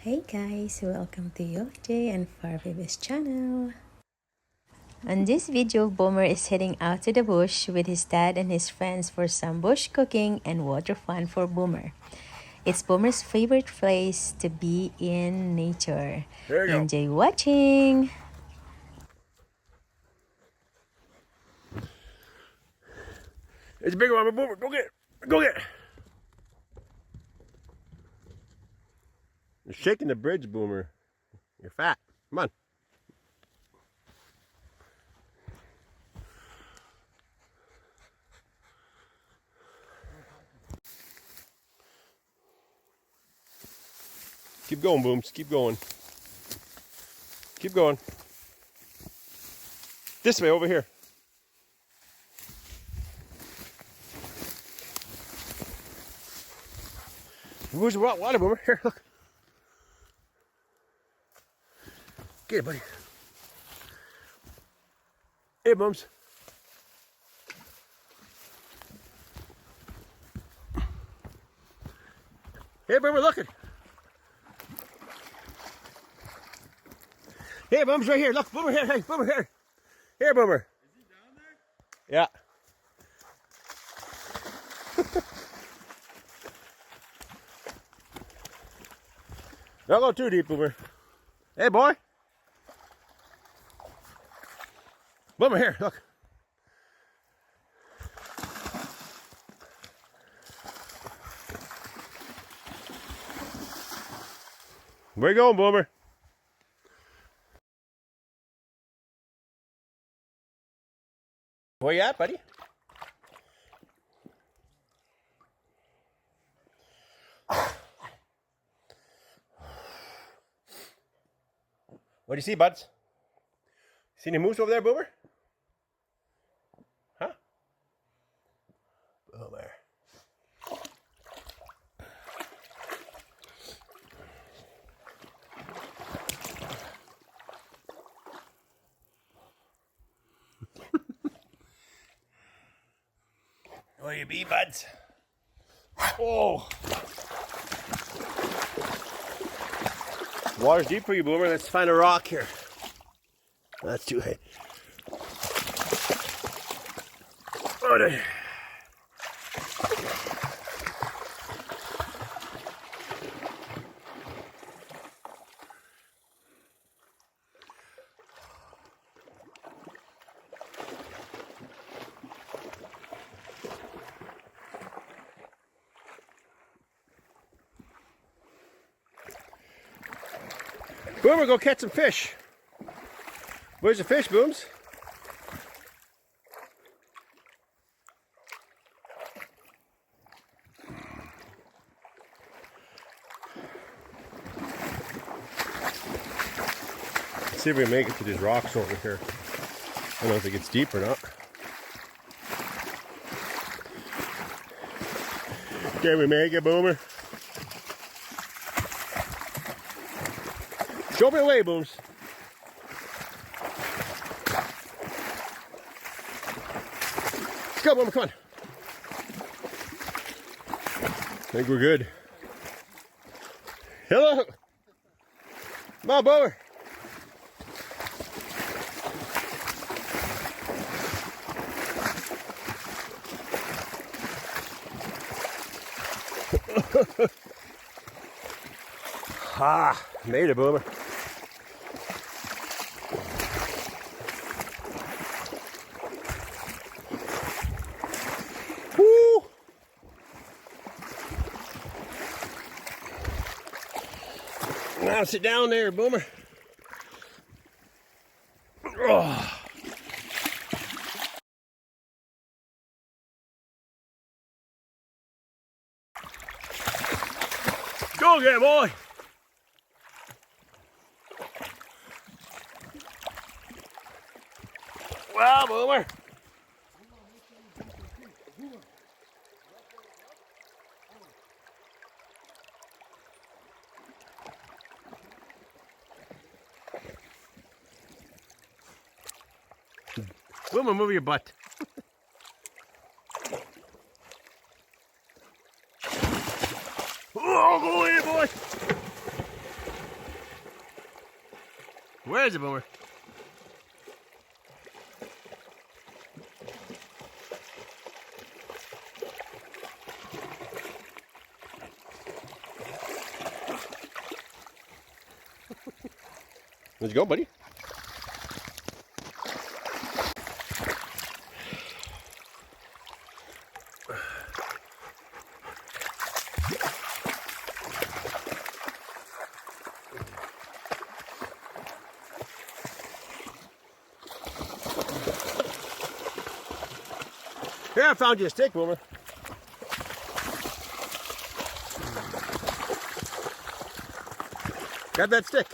Hey guys, welcome to Yokjay and Farbaby's channel. On this video, Boomer is heading out to the bush with his dad and his friends for some bush cooking and water fun for Boomer. It's Boomer's favorite place to be in nature. There you go. Enjoy watching! It's a big one, Boomer. Go get it. Go get it. You're shaking the bridge, Boomer. You're fat. Come on. Keep going, Booms. Keep going. Keep going. This way, over here. Where's the water, Boomer? Here, look. Get it, buddy. Here, Booms. Here, Boomer, look it. Here, Boomer's right here. Look, Boomer here. Hey, Boomer here. Here, Boomer. Is he down there? Yeah. Don't go too deep, Boomer. Hey, boy. Boomer, here, look. Where you going, Boomer? Where you at, buddy? What do you see, buds? See any moose over there, Boomer? Huh? Boomer. Where you be, buds? Oh! Water's deep for you, Boomer. Let's find a rock here. That's too high. Oh, no. Boomer, go catch some fish. Where's the fish, Booms? Let's see if we can make it to these rocks over here. I don't know if it gets deep or not. Can we make it, Boomer? Show me the way, Booms. Let's go, Boomer, come on. I think we're good. Hello. Come on, Boomer. Ah, made it, Boomer. Woo! Now sit down there, Boomer. Oh. Go get it, boy. Wow, Boomer. Boomer, move your butt. Oh, go in, boy. Where is it, Boomer? Let's go, buddy. Here, I found you a stick, Boomer. Grab that stick.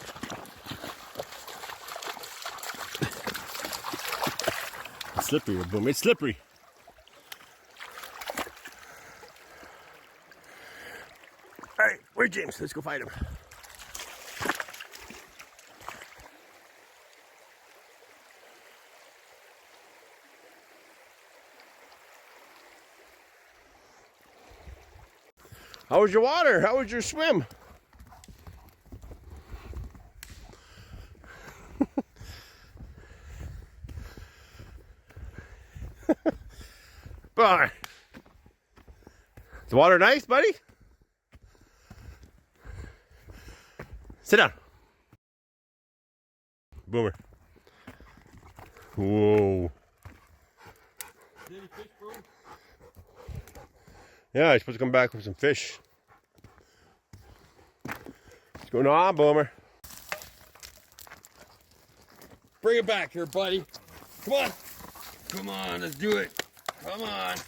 It's slippery, Boomer. It's slippery. All right, where's James? Let's go find him. How was your water? How was your swim? Bye. Is the water nice, buddy? Sit down. Boomer. Whoa. Any fish, bro? Yeah, you're supposed to come back with some fish. What's going on, Boomer? Bring it back here, buddy. Come on. Come on, let's do it. Come on. See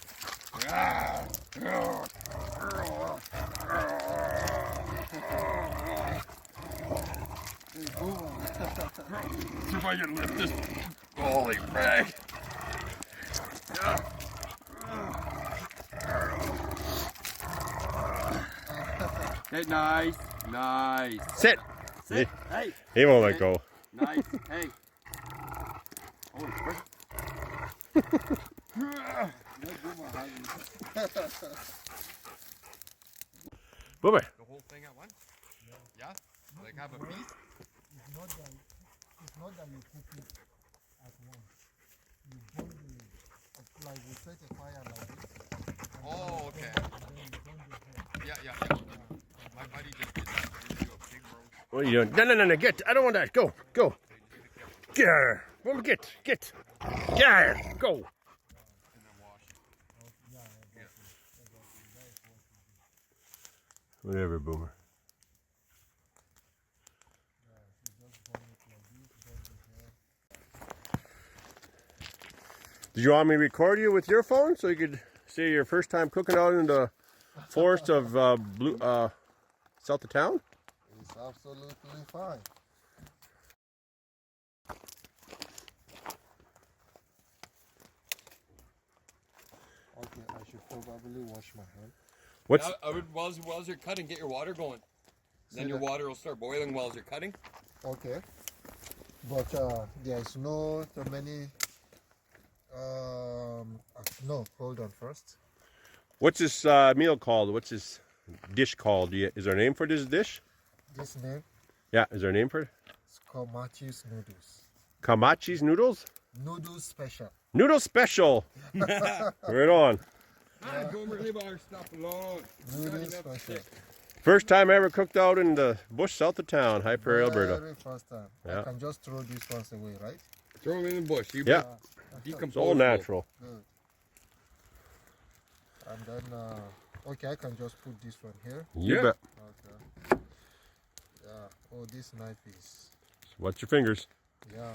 if I can lift this. Holy frag. Hey, nice. Nice. Sit. Sit. Hey. He won't let go. Nice. Hey. Holy frick. Boomer. The whole thing at once? Yeah? Like have a piece? It's not that you cook it at once. You burn the, like we set a fire like this. Oh, okay. And then you burn the head. Yeah. My buddy just did that. He do a big roast. What are you doing? No, get. I don't want that. Go. Get her. Boomer, get. Get her. Go. And then wash it. Whatever, Boomer. Did you want me to record you with your phone so you could see your first time cooking out in the forest of south of town? It's absolutely fine. Okay, I should probably wash my hand. What's Now, I would, while you're cutting, get your water going. Then your water will start boiling while you're cutting. Okay. But there's no so many. No, hold on first. what's this meal called? What's this dish called? Is there a name for this dish? This name Yeah, is there a name for it? is called Matthew's Noodles. Kamachi's noodles? Noodles special. Noodle special. Right on. Gomer, leave our stuff alone. Noodles special. First time I ever cooked out in the bush south of town, High Prairie, Alberta. Very first time. Yeah. I can just throw these ones away, right? Throw them in the bush. You Yeah, decomposable. it's all natural. Good. And then, okay, I can just put this one here. You Yeah. bet. Okay. Yeah. Oh, this knife is. Watch your fingers. Yeah.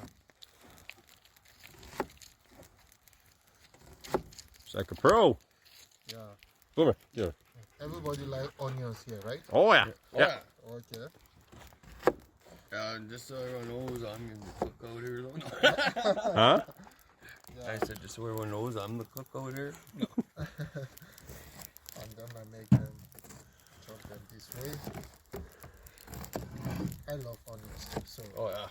It's like a pro. Yeah. Boomer. Yeah. Everybody like onions here, right? Oh yeah. Oh, Yeah. Okay. just so everyone knows, I'm in the cook out here, though. Huh? I said, just so everyone knows, I'm the cook out here. I'm gonna make them chop them this way. I love onions too, so. Oh, yeah.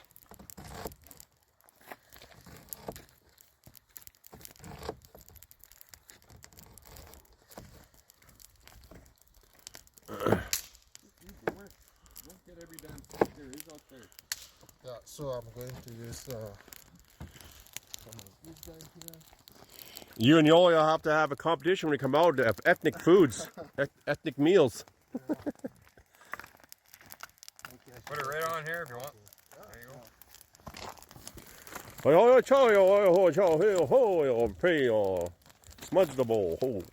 Don't get every damn stick there is out there. Yeah, so I'm going to use some of this guy here. You and Yoli will have to have a competition when you come out of ethnic foods, ethnic meals. Put it right on here if you want. There you go. Smudge the bowl.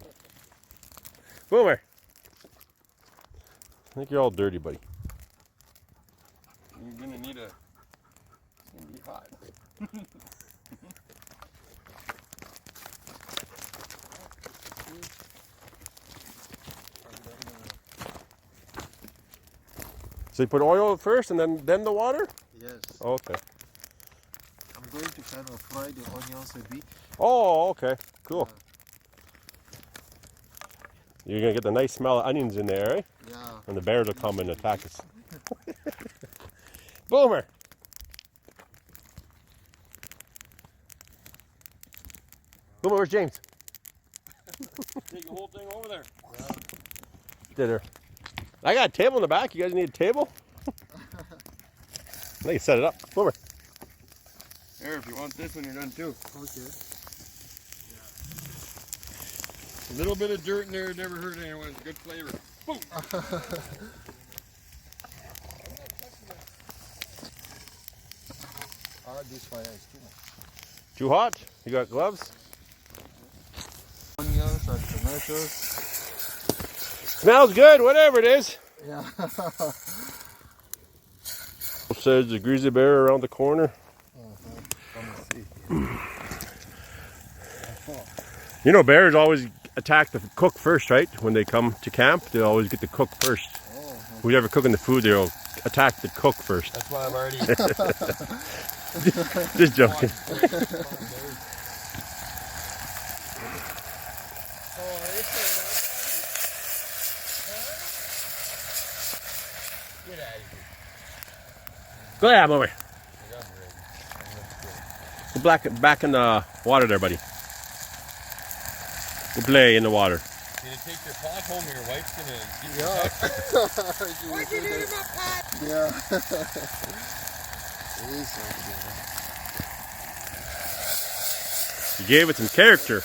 Boomer. I think you're all dirty, buddy. You're gonna need a. It's gonna be hot. So you put oil first and then the water? Yes. Okay. I'm going to kind of fry the onions a bit. Oh, okay. Cool. You're going to get the nice smell of onions in there, eh? Yeah. And the bears will come and attack us. Boomer! Boomer, where's James? Take the whole thing over there. Dinner. I got a table in the back. You guys need a table? I can set it up. Boomer. Here, if you want this when you're done too. Okay. A little bit of dirt in there never hurt anyone. It's good flavor. Boom! This fire is too much. Too hot? You got gloves? Onions and tomatoes. Smells good, whatever it is. Yeah. Says the grizzly bear around the corner. You know, bears always attack the cook first, right? When they come to camp, they always get the cook first. Whoever cooking the food, they'll attack the cook first. That's why I'm already. Just joking. Get out of here. Go ahead, Boomer. Go back in the water there, buddy. Go play in the water. Gonna take your pot home and your wife's gonna give you What'd you do to my pot? Yeah. It is so good. You gave it some character.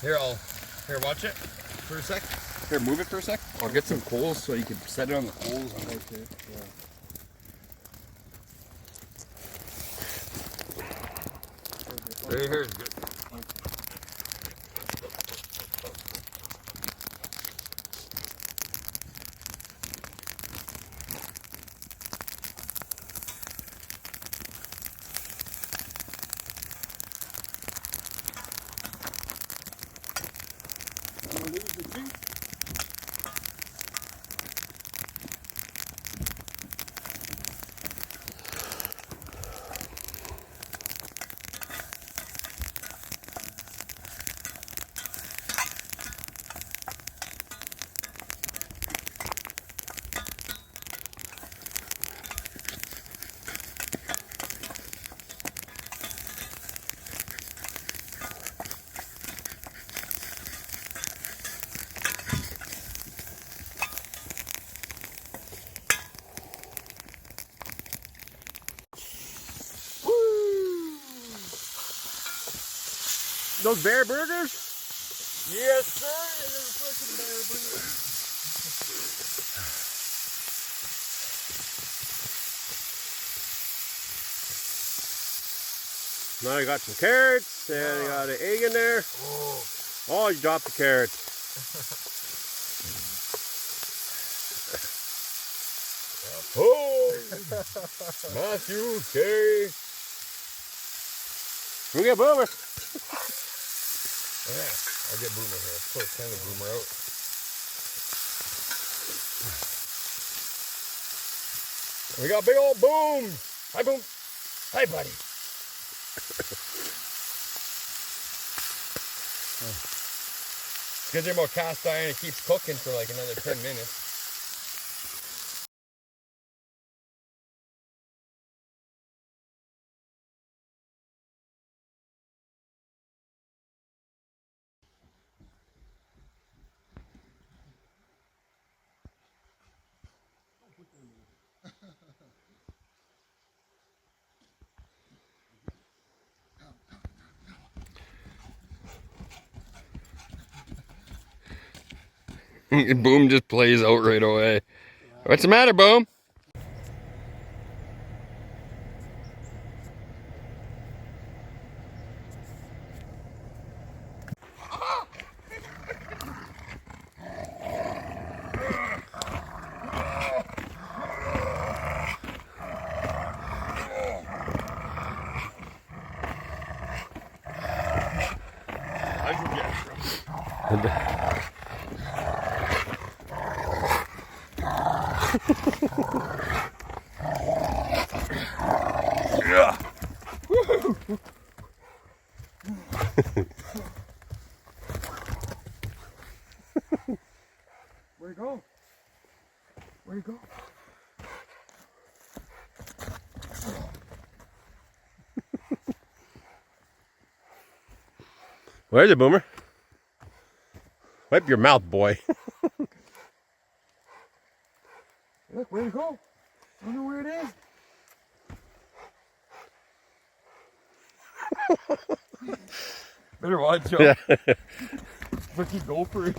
Here, watch it for a sec. Here, move it for a sec. I'll get some coals so you can set it on the coals. Okay. Yeah. Right here is good. Those bear burgers? Yes, sir. There's freaking bear burger. Now you got some carrots and you got an egg in there. Oh, you dropped the carrots. Oh, Matthew K. We get Boomer. Yeah, I'll get Boomer here. Of course, kind of Boomer out. We got big old Boom. Hi, Boom. Hi, buddy. It's good they're about cast iron. It keeps cooking for like another 10 minutes. Boom just plays out right away. What's the matter, Boom? Where'd he go? Where'd he go? Where's it, Boomer? Wipe your mouth, boy. Look, where'd it go? I don't know where it is. Better watch out. Yeah. Fucking gopher.